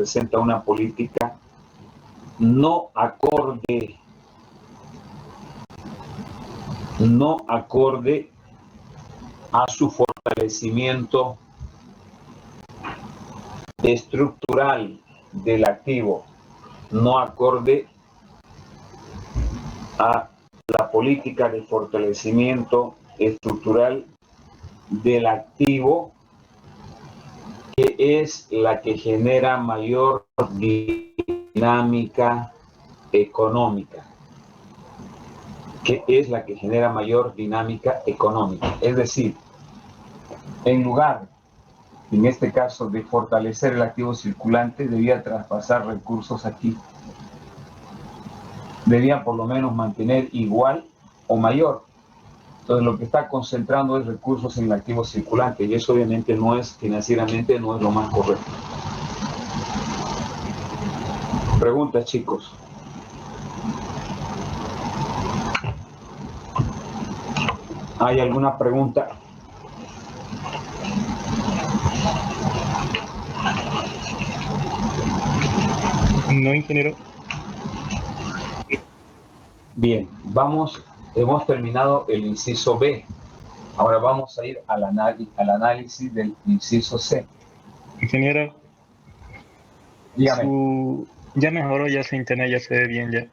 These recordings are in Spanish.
representa una política no acorde a su fortalecimiento estructural del activo, no acorde a la política de fortalecimiento estructural del activo, que es la que genera mayor dinámica económica. Es decir, en lugar, en este caso, de fortalecer el activo circulante, debía traspasar recursos aquí. Debía por lo menos mantener igual o mayor. Entonces lo que está concentrando es recursos en el activo circulante, y eso obviamente financieramente no es lo más correcto. Preguntas, chicos. ¿Hay alguna pregunta? No, ingeniero. Bien, hemos terminado el inciso B. Ahora vamos a ir al análisis del inciso C. Ingeniero, Dígame. Ya mejoró, ya su internet ya se ve bien ya.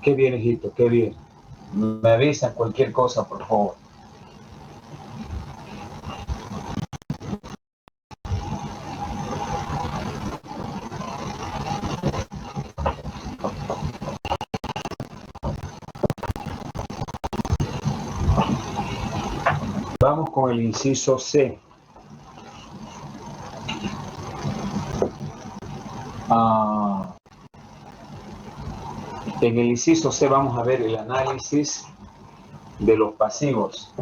Qué bien, hijito, qué bien. Me avisan cualquier cosa, por favor. Vamos con el inciso C. En el inciso C vamos a ver el análisis de los pasivos.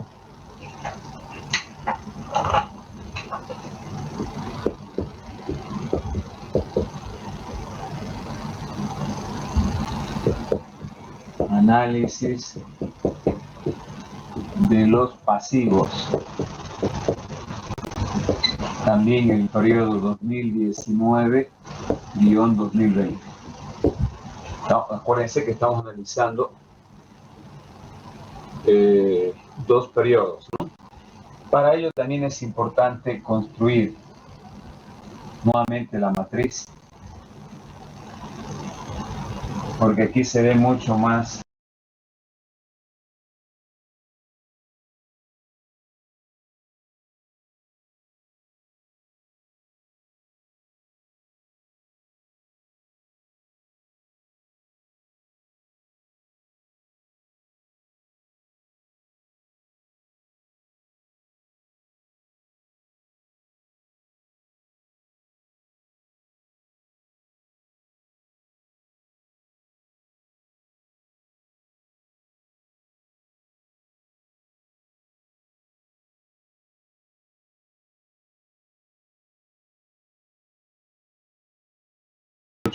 Análisis de los pasivos. También en el periodo 2019-2020. Acuérdense que estamos analizando dos periodos, ¿no? Para ello también es importante construir nuevamente la matriz, porque aquí se ve mucho más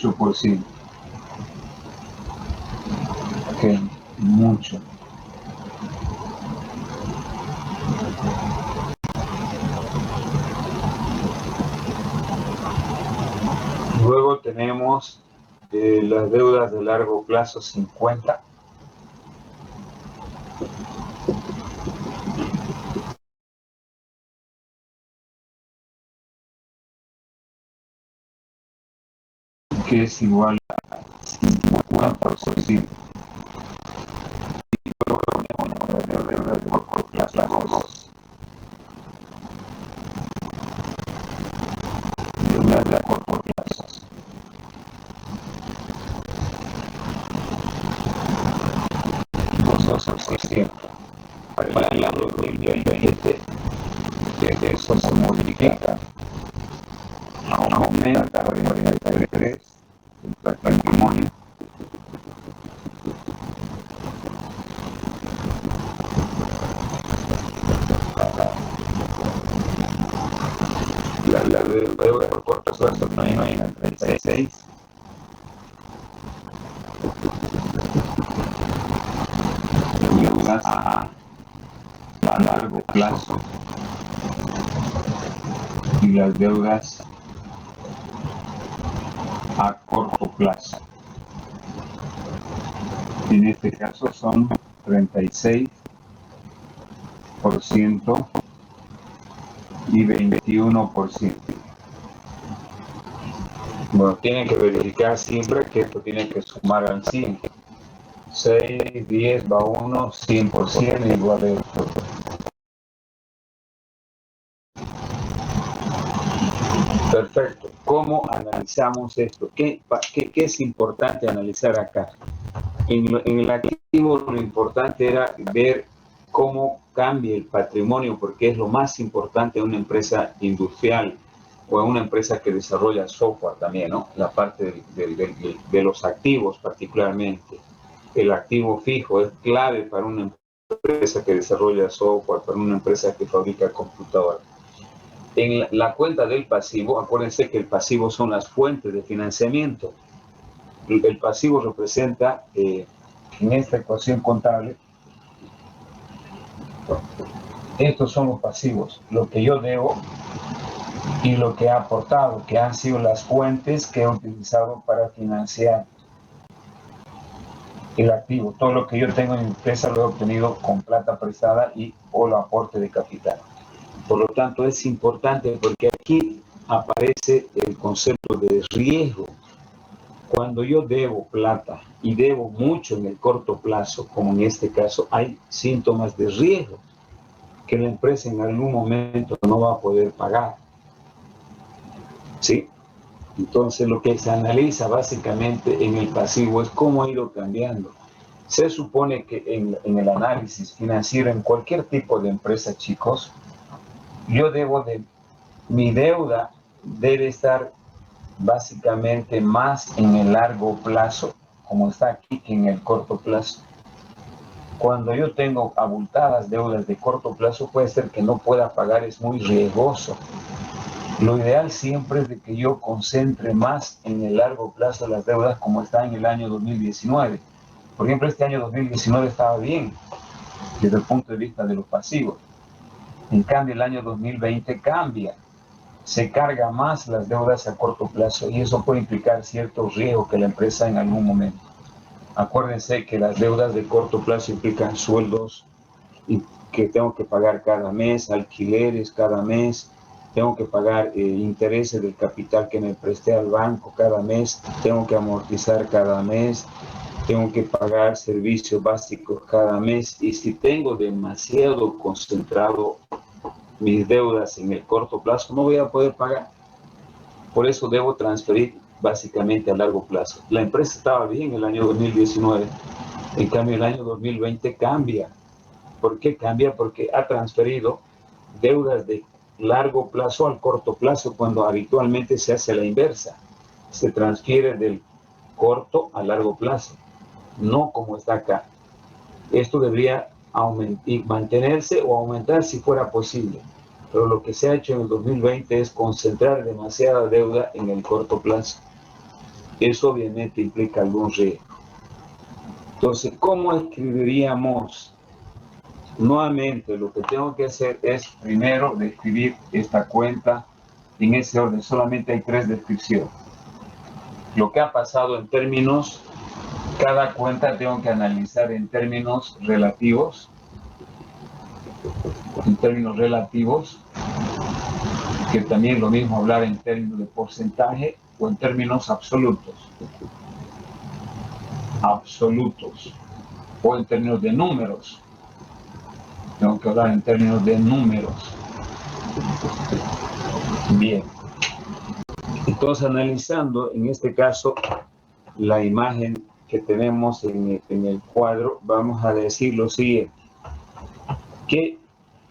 %. Ok, mucho. Luego tenemos las deudas de largo plazo 50. Que es igual a 50%. Y luego tenemos la deuda de corto plazo 2. Deuda de corto plazo. Para el año 2020, que eso se modifica, aumenta 43 el patrimonio. La deuda por corto plazo también hay en 36. Deudas a largo plazo y las deudas a corto plazo. En este caso son 36% y 21%. Bueno, tienen que verificar siempre que esto tiene que sumar al 100. 6, 10 va 1, 100% igual a esto. Perfecto. ¿Cómo analizamos esto? ¿Qué es importante analizar acá? En el activo lo importante era ver cómo cambia el patrimonio, porque es lo más importante en una empresa industrial o en una empresa que desarrolla software también, ¿no? La parte de los activos particularmente. El activo fijo es clave para una empresa que desarrolla software, para una empresa que fabrica computadoras. En la cuenta del pasivo, acuérdense que el pasivo son las fuentes de financiamiento. El pasivo representa, en esta ecuación contable, estos son los pasivos, lo que yo debo y lo que he aportado, que han sido las fuentes que he utilizado para financiar el activo. Todo lo que yo tengo en mi empresa lo he obtenido con plata prestada y o lo aporte de capital. Por lo tanto, es importante porque aquí aparece el concepto de riesgo. Cuando yo debo plata y debo mucho en el corto plazo, como en este caso, hay síntomas de riesgo que la empresa en algún momento no va a poder pagar. ¿Sí? Entonces, lo que se analiza básicamente en el pasivo es cómo ha ido cambiando. Se supone que en el análisis financiero, en cualquier tipo de empresa, chicos, mi deuda debe estar básicamente más en el largo plazo, como está aquí, que en el corto plazo. Cuando yo tengo abultadas deudas de corto plazo, puede ser que no pueda pagar, es muy riesgoso. Lo ideal siempre es de que yo concentre más en el largo plazo las deudas, como está en el año 2019. Por ejemplo, este año 2019 estaba bien desde el punto de vista de los pasivos. En cambio, el año 2020 cambia. Se carga más las deudas a corto plazo y eso puede implicar cierto riesgo que la empresa en algún momento. Acuérdense que las deudas de corto plazo implican sueldos y que tengo que pagar cada mes, alquileres cada mes, tengo que pagar intereses del capital que me presté al banco cada mes, tengo que amortizar cada mes, tengo que pagar servicios básicos cada mes, y si tengo demasiado concentrado mis deudas en el corto plazo, no voy a poder pagar. Por eso debo transferir básicamente a largo plazo. La empresa estaba bien el año 2019, en cambio el año 2020 cambia. ¿Por qué cambia? Porque ha transferido deudas de largo plazo al corto plazo, cuando habitualmente se hace la inversa. Se transfiere del corto a largo plazo, no como está acá. Esto debería mantenerse o aumentar si fuera posible. Pero lo que se ha hecho en el 2020 es concentrar demasiada deuda en el corto plazo. Eso obviamente implica algún riesgo. Entonces, ¿cómo escribiríamos? Nuevamente, lo que tengo que hacer es primero describir esta cuenta en ese orden. Solamente hay 3 descripciones. Lo que ha pasado en términos, cada cuenta tengo que analizar en términos relativos. Que también es lo mismo hablar en términos de porcentaje o en términos absolutos, o en términos de números. Tengo que hablar en términos de números. Bien. Entonces, analizando en este caso la imagen que tenemos en el cuadro, vamos a decir lo siguiente: que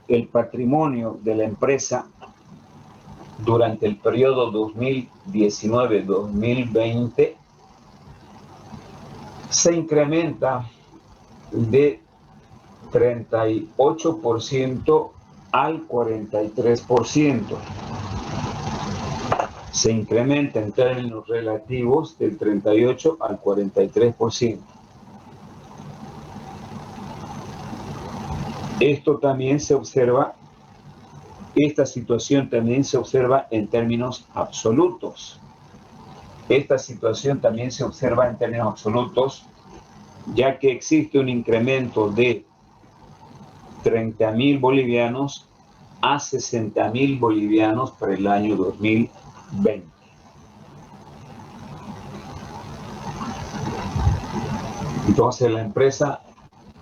el patrimonio de la empresa durante el periodo 2019-2020 se incrementa de 38% al 43%. Se incrementa en términos relativos del 38 al 43%. Esto también se observa, esta situación también se observa en términos absolutos. Esta situación también se observa en términos absolutos, ya que existe un incremento de 30.000 bolivianos a 60.000 bolivianos para el año 2020. Entonces la empresa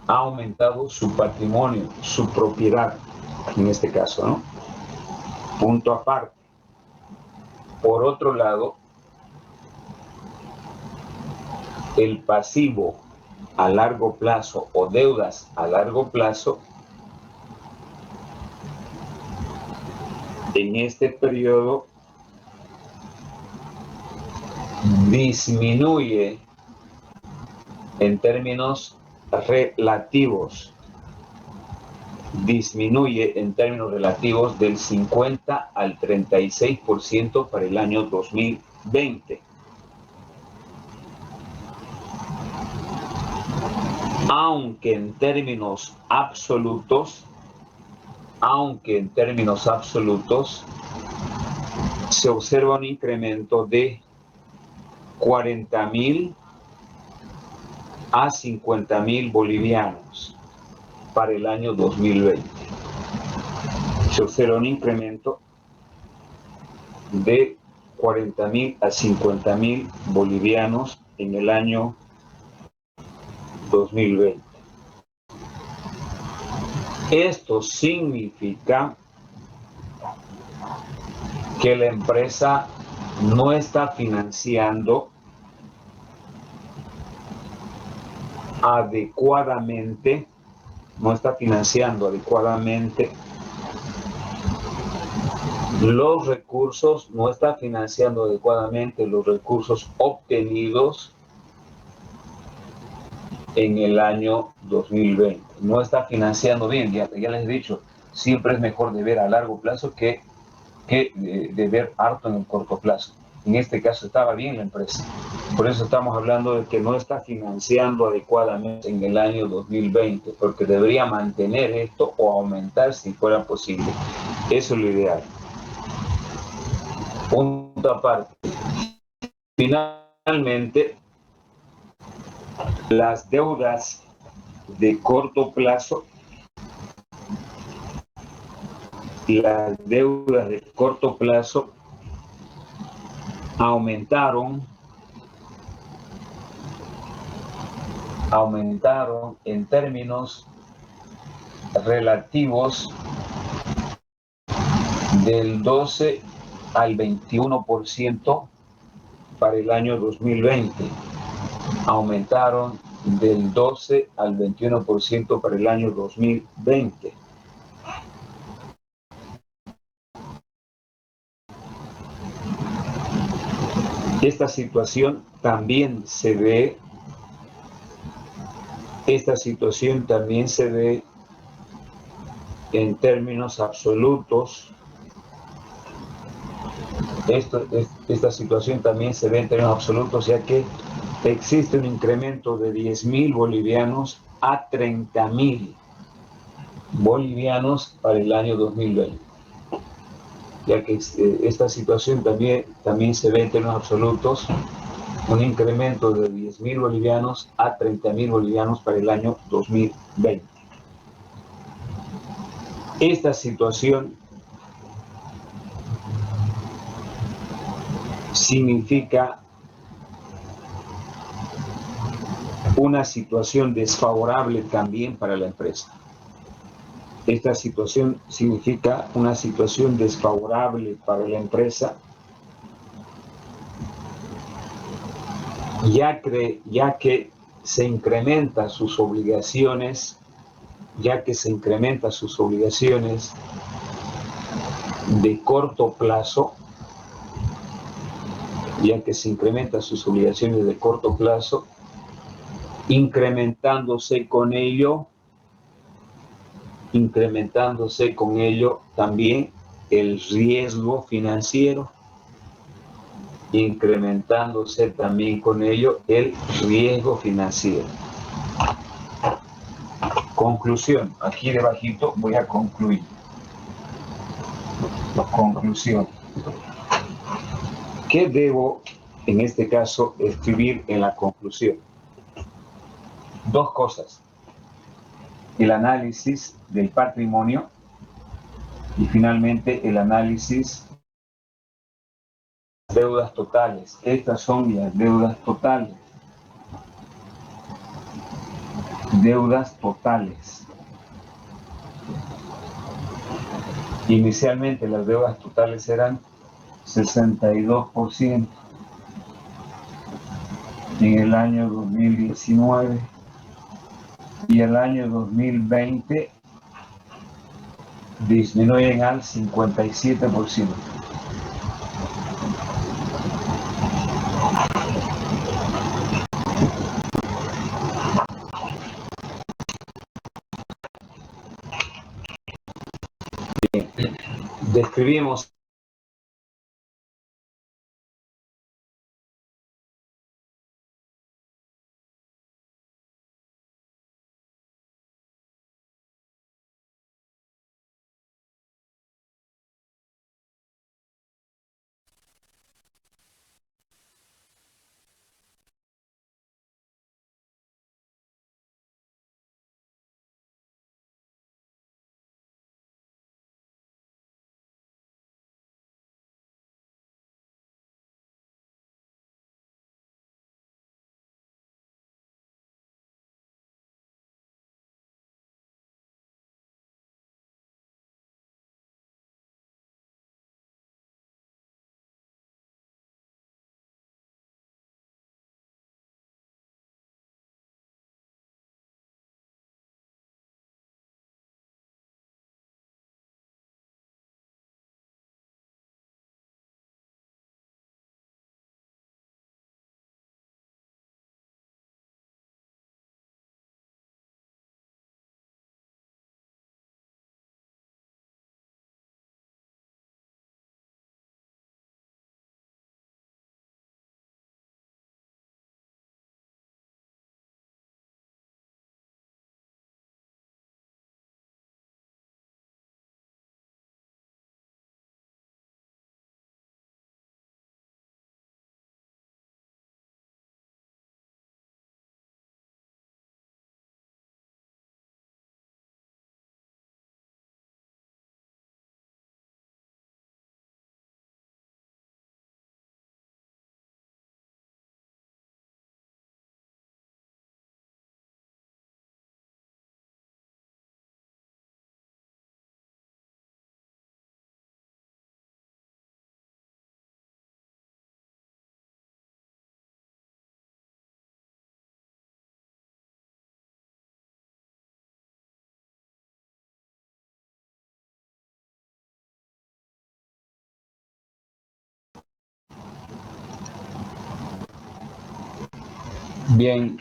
ha aumentado su patrimonio, su propiedad, en este caso, ¿no? Punto aparte. Por otro lado, el pasivo a largo plazo o deudas a largo plazo en este periodo disminuye en términos relativos, del 50 al 36% para el año 2020. Aunque en términos absolutos se observa un incremento de 40.000 a 50.000 bolivianos para el año 2020. Se observa un incremento de 40.000 a 50.000 bolivianos en el año 2020. Esto significa que la empresa no está financiando adecuadamente los recursos, obtenidos en el año 2020. No está financiando bien, ya les he dicho, siempre es mejor de ver a largo plazo que de ver harto en el corto plazo. En este caso estaba bien la empresa. Por eso estamos hablando de que no está financiando adecuadamente en el año 2020, porque debería mantener esto o aumentar si fuera posible. Eso es lo ideal. Punto aparte. Finalmente, las deudas de corto plazo aumentaron en términos relativos del 12 al 21% para el año 2020. Aumentaron del 12 al 21% para el año 2020. Esta situación también se ve en términos absolutos. Esta situación también se ve en términos absolutos, ya que existe un incremento de 10.000 bolivianos a 30.000 bolivianos para el año 2020. Ya que esta situación también se ve en términos absolutos, un incremento de 10.000 bolivianos a 30.000 bolivianos para el año 2020. Esta situación significa una situación desfavorable también para la empresa. Esta situación significa una situación desfavorable para la empresa, ya que se incrementan sus obligaciones, de corto plazo, incrementándose con ello también el riesgo financiero, Conclusión, aquí debajito voy a concluir. Conclusión. ¿Qué debo en este caso, escribir en la conclusión dos cosas: el análisis del patrimonio y finalmente el análisis de deudas totales. Estas son las deudas totales. Deudas totales. Inicialmente las deudas totales eran 62% en el año 2019 y el año 2020 disminuyen al 57%. Bien. Describimos bien,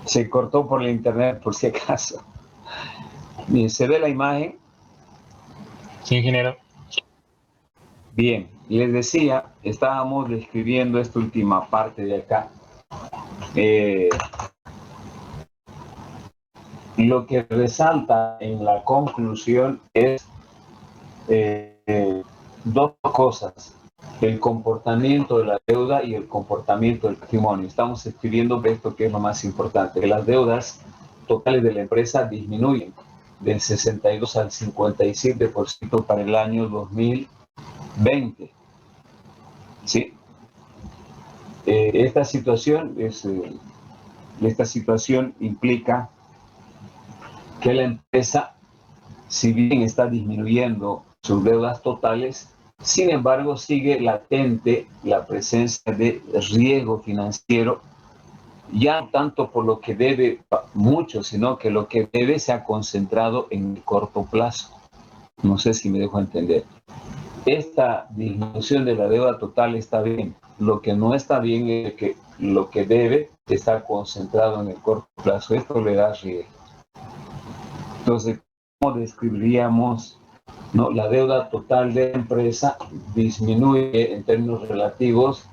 se cortó por el internet por si acaso. Bien, ¿se ve la imagen? Sí, ingeniero. Bien, les decía, estábamos describiendo esta última parte de acá. Lo que resalta en la conclusión es dos cosas: el comportamiento de la deuda y el comportamiento del patrimonio. Estamos escribiendo esto, que es lo más importante, que las deudas totales de la empresa disminuyen del 62 al 57% para el año 2020. ¿Sí? Esta situación implica que la empresa, si bien está disminuyendo sus deudas totales, sin embargo sigue latente la presencia de riesgo financiero, ya no tanto por lo que debe mucho, sino que lo que debe se ha concentrado en el corto plazo. No sé si me dejo entender. Esta disminución de la deuda total está bien. Lo que no está bien es que lo que debe está concentrado en el corto plazo. Esto le da riesgo. Entonces, ¿cómo describiríamos, no? La deuda total de la empresa disminuye en términos relativos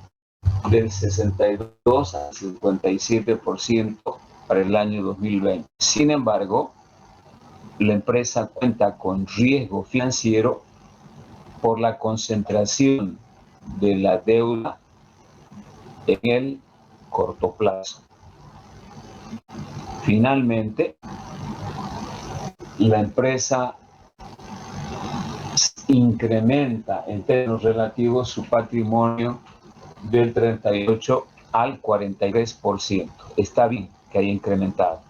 del 62 al 57% para el año 2020. Sin embargo, la empresa cuenta con riesgo financiero por la concentración de la deuda en el corto plazo. Finalmente, la empresa incrementa en términos relativos su patrimonio del 38 al 43%. Está bien que haya incrementado,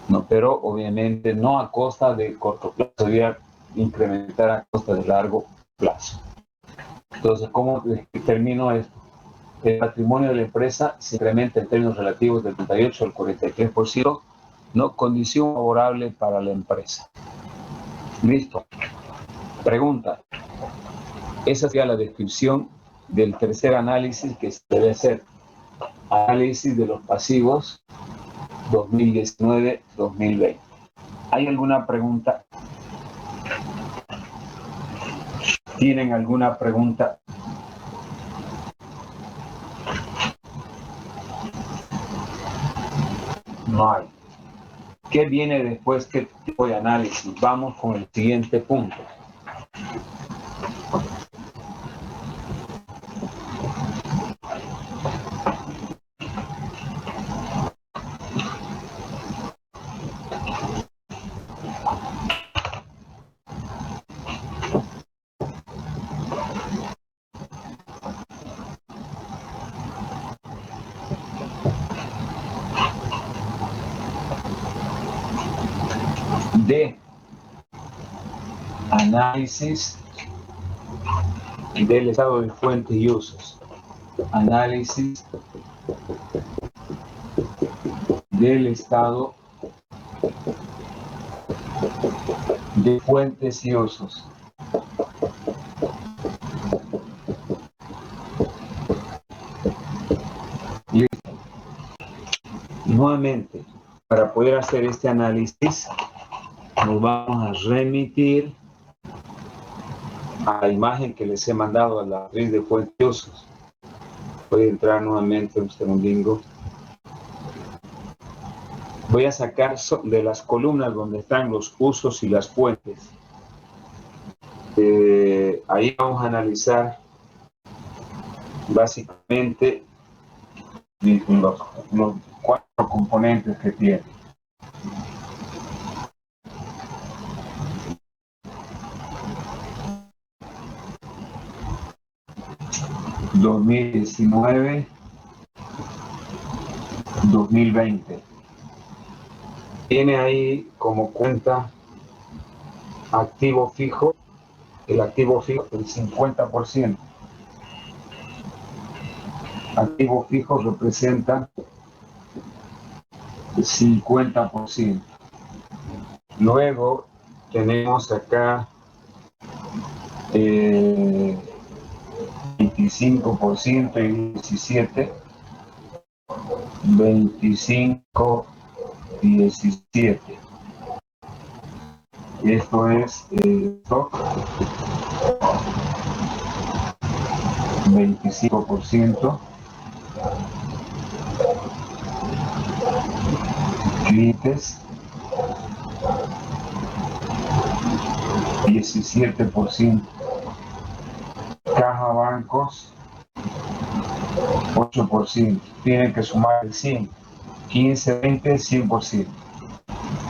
¿no? Pero obviamente no a costa de corto plazo, debería incrementar a costa de largo plazo. Entonces, ¿cómo termino esto? El patrimonio de la empresa se incrementa en términos relativos del 38 al 43%, ¿no? Condición favorable para la empresa. Listo. Pregunta. Esa sería la descripción del tercer análisis que se debe hacer. Análisis de los pasivos 2019-2020. ¿Hay alguna pregunta? ¿Tienen alguna pregunta? No hay. ¿Qué viene después? ¿Qué tipo de análisis? Vamos con el siguiente punto. De análisis del estado de fuentes y usos. Análisis del estado de fuentes y usos. Listo. Nuevamente, para poder hacer este análisis, nos vamos a remitir a la imagen que les he mandado a la matriz de fuentes y usos. Voy a entrar nuevamente un segundingo. Voy a sacar de las columnas donde están los usos y las fuentes. Ahí vamos a analizar básicamente los 4 componentes que tiene. ...2019... ...2020... tiene ahí como cuenta activo fijo, el activo fijo el 50%. Activo fijo representa el 50%. Luego tenemos acá 25% y 17, 25, 17. Esto es stock, 25%, clientes, 17%, caja bancos, 8%, tienen que sumar el 100, 15, 20, 100%.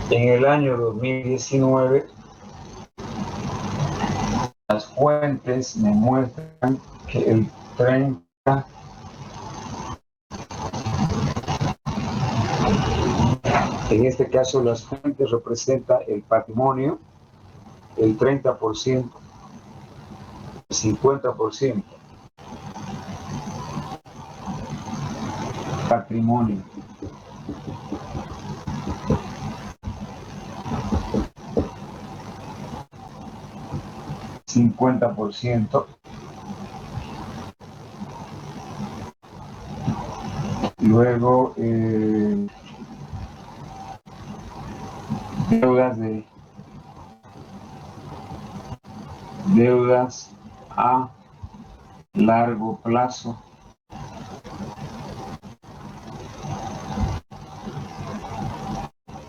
En el año 2019, las fuentes me muestran que el 30, en este caso las fuentes representan el patrimonio, el 30%, el 50%. Patrimonio. $50. Luego deudas a largo plazo.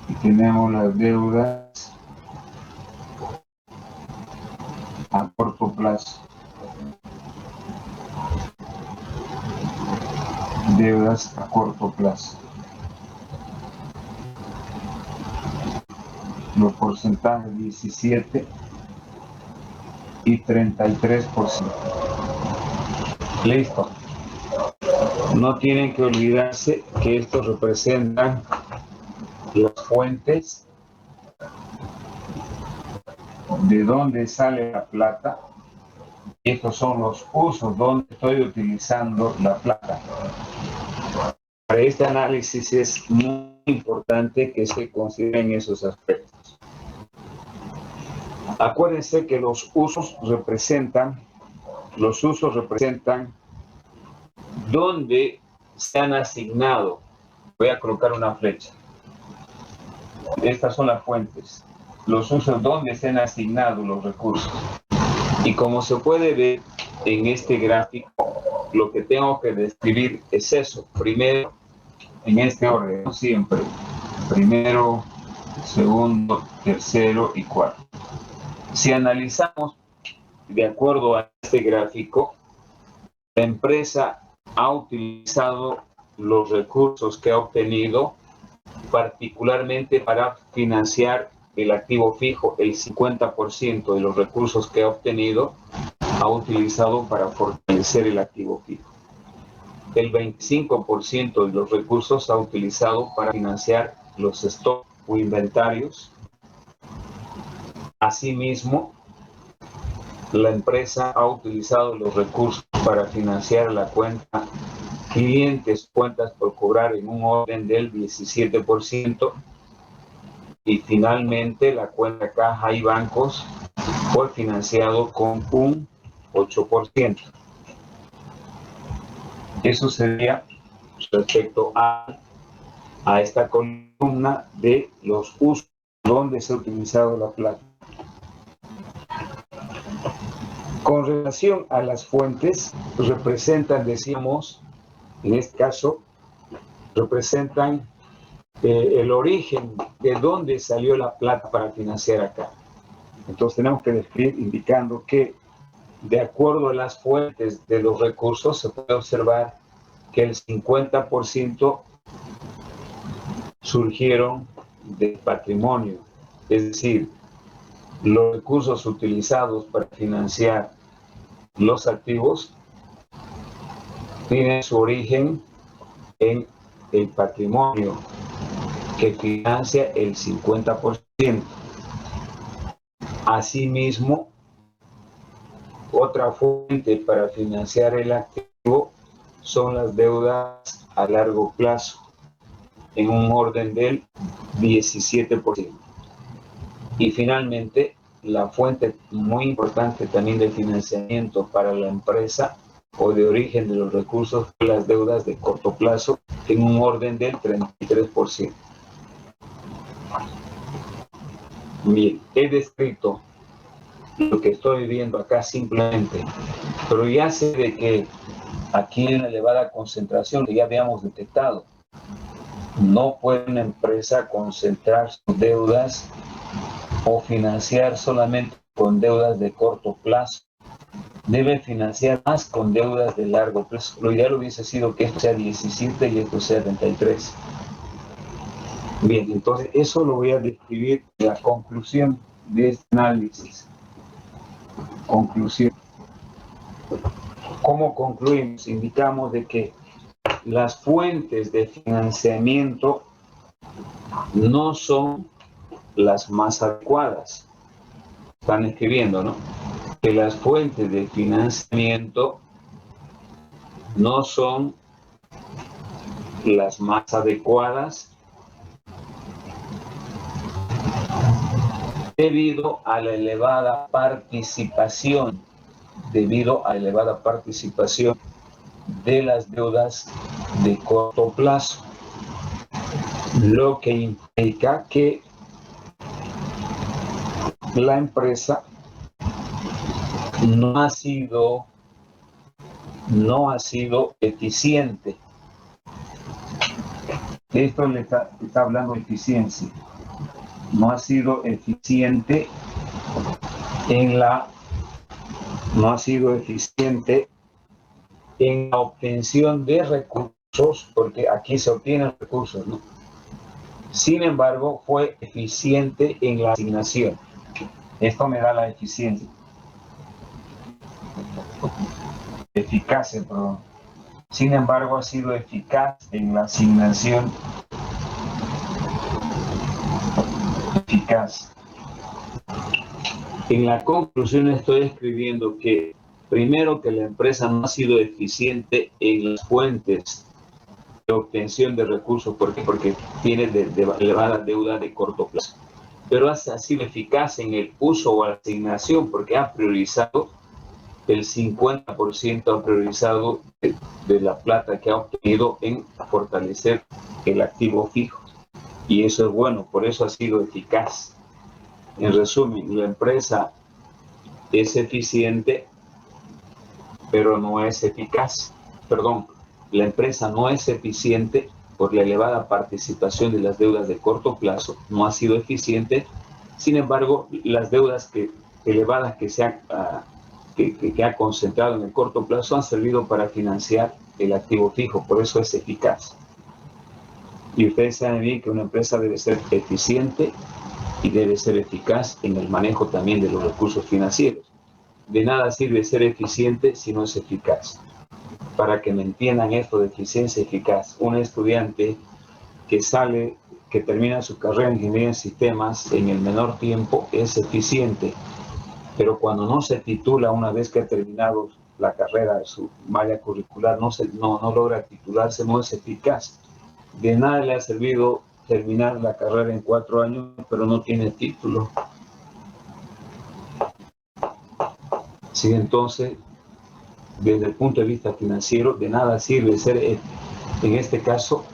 Y tenemos las deudas a corto plazo. deudas a corto plazo. Los porcentajes 17 y 33%. Listo. No tienen que olvidarse que estos representan las fuentes de dónde sale la plata. Y estos son los usos donde estoy utilizando la plata. Para este análisis es muy importante que se consideren esos aspectos. Acuérdense que los usos representan donde se han asignado. Voy a colocar una flecha. Estas son las fuentes. Los usos donde se han asignado los recursos. Y como se puede ver en este gráfico, lo que tengo que describir es eso. Primero, en este orden, no siempre. Primero, segundo, tercero y cuarto. Si analizamos de acuerdo a este gráfico, la empresa ha utilizado los recursos que ha obtenido particularmente para financiar el activo fijo. El 50% de los recursos que ha obtenido ha utilizado para fortalecer el activo fijo. El 25% de los recursos ha utilizado para financiar los stocks o inventarios. Asimismo, la empresa ha utilizado los recursos para financiar la cuenta clientes, cuentas por cobrar en un orden del 17%. Y finalmente la cuenta caja y bancos fue financiado con un 8%. Eso sería respecto a esta columna de los usos donde se ha utilizado la plata. Con relación a las fuentes, representan, decíamos, en este caso, representan el origen de dónde salió la plata para financiar acá. Entonces tenemos que describir indicando que de acuerdo a las fuentes de los recursos se puede observar que el 50% surgieron del patrimonio, es decir, los recursos utilizados para financiar los activos tienen su origen en el patrimonio que financia el 50%. Asimismo, otra fuente para financiar el activo son las deudas a largo plazo, en un orden del 17%. Y finalmente, la fuente muy importante también de financiamiento para la empresa o de origen de los recursos, las deudas de corto plazo, en un orden del 33%. Bien, he descrito lo que estoy viendo acá simplemente, pero ya sé de que aquí hay una elevada concentración que ya habíamos detectado. No puede una empresa concentrar sus deudas o financiar solamente con deudas de corto plazo. Debe financiar más con deudas de largo plazo. Lo ideal hubiese sido que esto sea 17 y esto sea 33. Bien, entonces eso lo voy a describir en la conclusión de este análisis. Conclusión. ¿Cómo concluimos? Indicamos de que las fuentes de financiamiento no son las más adecuadas. Están escribiendo, ¿no? Que las fuentes de financiamiento no son las más adecuadas debido a la elevada participación de las deudas de corto plazo, lo que implica que la empresa no ha sido eficiente. Esto le está hablando de eficiencia. No ha sido eficiente en la obtención de recursos porque aquí se obtienen recursos, ¿no? Sin embargo, fue eficiente en la asignación. Esto me da la eficiencia. Eficacia, perdón. Sin embargo, ha sido eficaz en la asignación. Eficaz. En la conclusión estoy escribiendo que, primero, que la empresa no ha sido eficiente en las fuentes de obtención de recursos. ¿Por qué? Porque tiene elevada deuda de corto plazo. Pero ha sido eficaz en el uso o asignación porque ha priorizado el 50%, ha priorizado de la plata que ha obtenido en fortalecer el activo fijo. Y eso es bueno, por eso ha sido eficaz. En resumen, la empresa es eficiente, pero no es eficaz. Perdón, la empresa no es eficiente por la elevada participación de las deudas de corto plazo, no ha sido eficiente. Sin embargo, las deudas elevadas que ha concentrado en el corto plazo han servido para financiar el activo fijo, por eso es eficaz. Y ustedes saben bien que una empresa debe ser eficiente y debe ser eficaz en el manejo también de los recursos financieros. De nada sirve ser eficiente si no es eficaz. Para que me entiendan esto de eficiencia eficaz, un estudiante que termina su carrera en ingeniería en sistemas en el menor tiempo es eficiente, pero cuando no se titula una vez que ha terminado la carrera, su malla curricular, no logra titularse, no es eficaz. De nada le ha servido terminar la carrera en 4 años, pero no tiene título. Sí, entonces, desde el punto de vista financiero, de nada sirve ser, en este caso,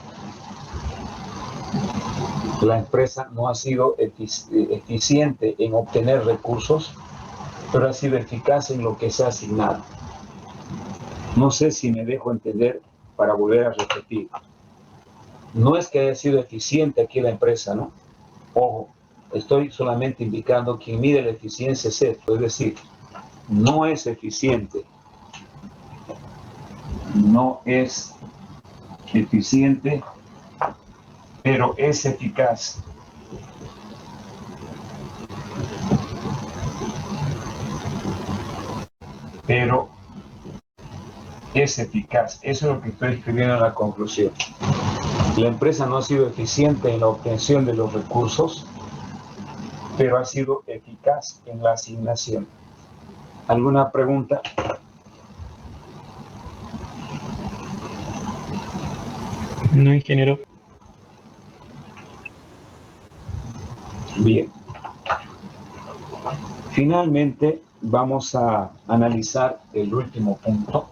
la empresa no ha sido eficiente en obtener recursos, pero ha sido eficaz en lo que se ha asignado. No sé si me dejo entender para volver a repetir. No es que haya sido eficiente aquí la empresa, ¿no? Ojo, estoy solamente indicando que mide la eficiencia es esto, es decir, no es eficiente, no es eficiente, pero es eficaz. Pero es eficaz. Eso es lo que estoy escribiendo en la conclusión. La empresa no ha sido eficiente en la obtención de los recursos, pero ha sido eficaz en la asignación. ¿Alguna pregunta? No, ingeniero. Bien. Finalmente, vamos a analizar el último punto.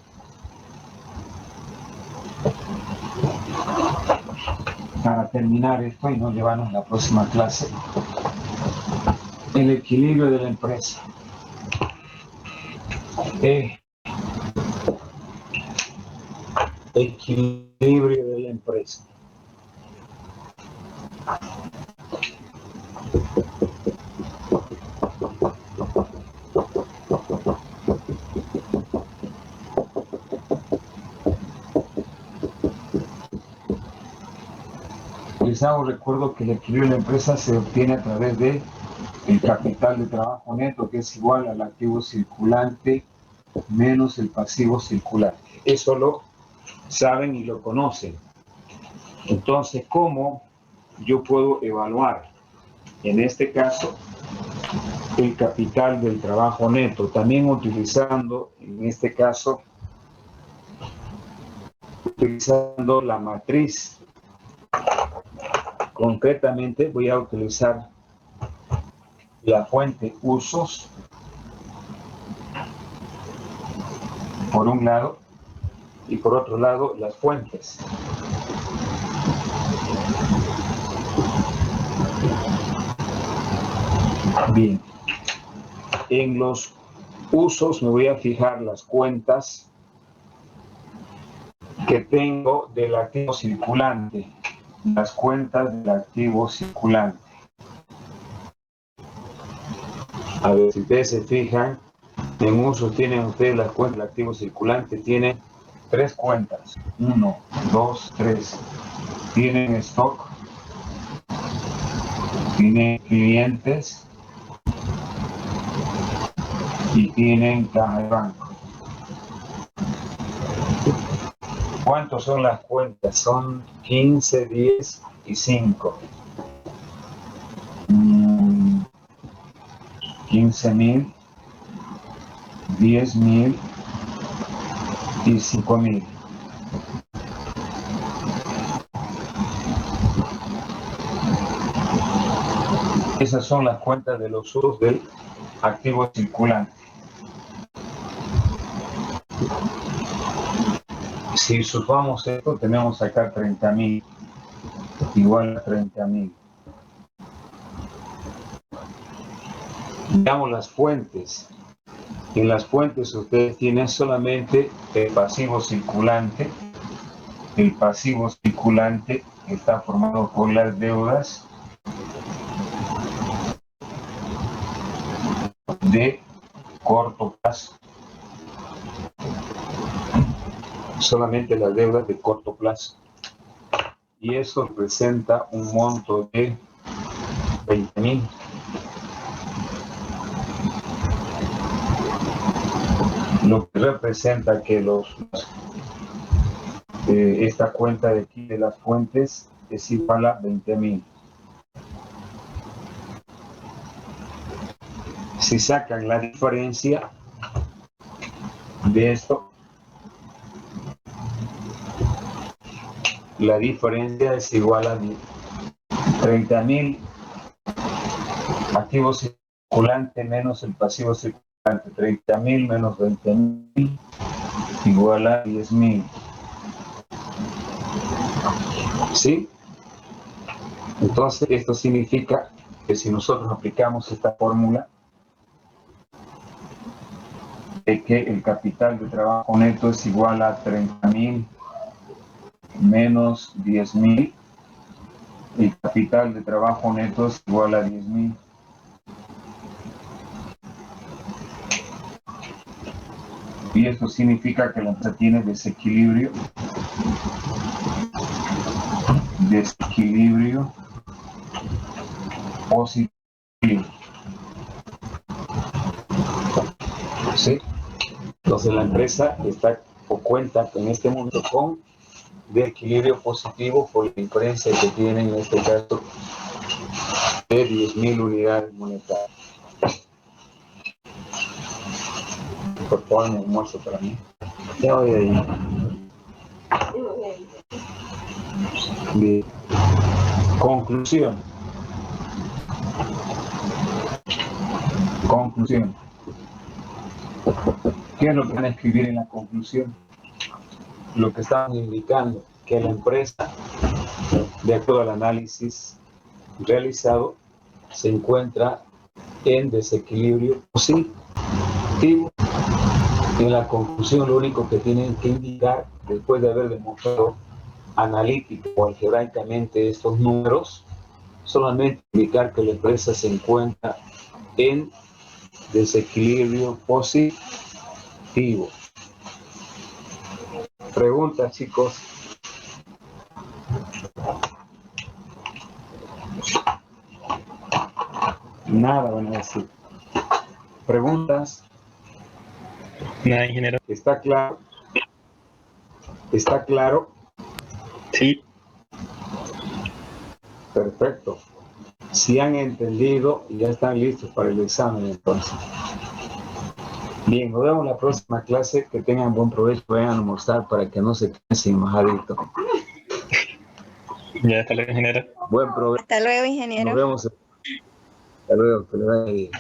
Para terminar esto y no llevarnos a la próxima clase. El equilibrio de la empresa. Equilibrio de la empresa. Les hago recuerdo que el equilibrio de la empresa se obtiene a través de el capital de trabajo neto, que es igual al activo circulante menos el pasivo circulante. Eso lo saben y lo conocen. Entonces, ¿cómo yo puedo evaluar, en este caso, el capital del trabajo neto? También utilizando, en este caso, utilizando la matriz. Concretamente voy a utilizar la fuente usos por un lado y por otro lado las fuentes. Bien, en los usos me voy a fijar las cuentas que tengo del activo circulante, las cuentas del activo circulante. A ver, si ustedes se fijan, en usos tienen ustedes las cuentas del activo circulante, tienen tres cuentas. 1, 2, 3. Tienen stock, tienen clientes y tienen caja de banco. ¿Cuántos son las cuentas? Son 15, 10 y 5. 15,000, 10,000 y 5,000. Esas son las cuentas de los usos del activo circulante. Si sumamos esto, tenemos acá 30,000, igual a 30,000. Veamos las fuentes. En las fuentes ustedes tienen solamente el pasivo circulante. El pasivo circulante está formado por las deudas de corto plazo. Solamente las deudas de corto plazo. Y eso representa un monto de 20,000. Lo que representa que esta cuenta de aquí de las fuentes es igual a 20,000. Si sacan la diferencia de esto, la diferencia es igual a 30,000 activo circulante menos el pasivo circulante. 30,000 menos 20,000 igual a 10,000. ¿Sí? Entonces, esto significa que si nosotros aplicamos esta fórmula, de que el capital de trabajo neto es igual a 30,000 menos 10,000, el capital de trabajo neto es igual a 10,000. Y esto significa que la empresa tiene desequilibrio positivo. ¿Sí? Entonces la empresa está o cuenta en este momento con desequilibrio positivo por la diferencia que tiene en este caso de 10,000 unidades monetarias. Por favor, mi almuerzo para mí. Ya voy ahí. Bien. Conclusión. ¿Qué es lo que van a escribir en la conclusión? Lo que estamos indicando, que la empresa, de acuerdo al análisis realizado, se encuentra en desequilibrio positivo. En la conclusión, lo único que tienen que indicar, después de haber demostrado analítico o algebraicamente estos números, solamente indicar que la empresa se encuentra en desequilibrio positivo. Preguntas, chicos. Nada van a decir. ¿Preguntas? Nada, ingeniero. ¿Está claro? ¿Está claro? Sí. Perfecto. Si han entendido, ya están listos para el examen entonces. Bien, nos vemos en la próxima clase. Que tengan buen provecho, vayan a almorzar para que no se queden sin majadito. Ya está la ingeniero. Buen provecho. Hasta luego, ingeniero. Nos vemos. Hasta luego, que le vaya bien.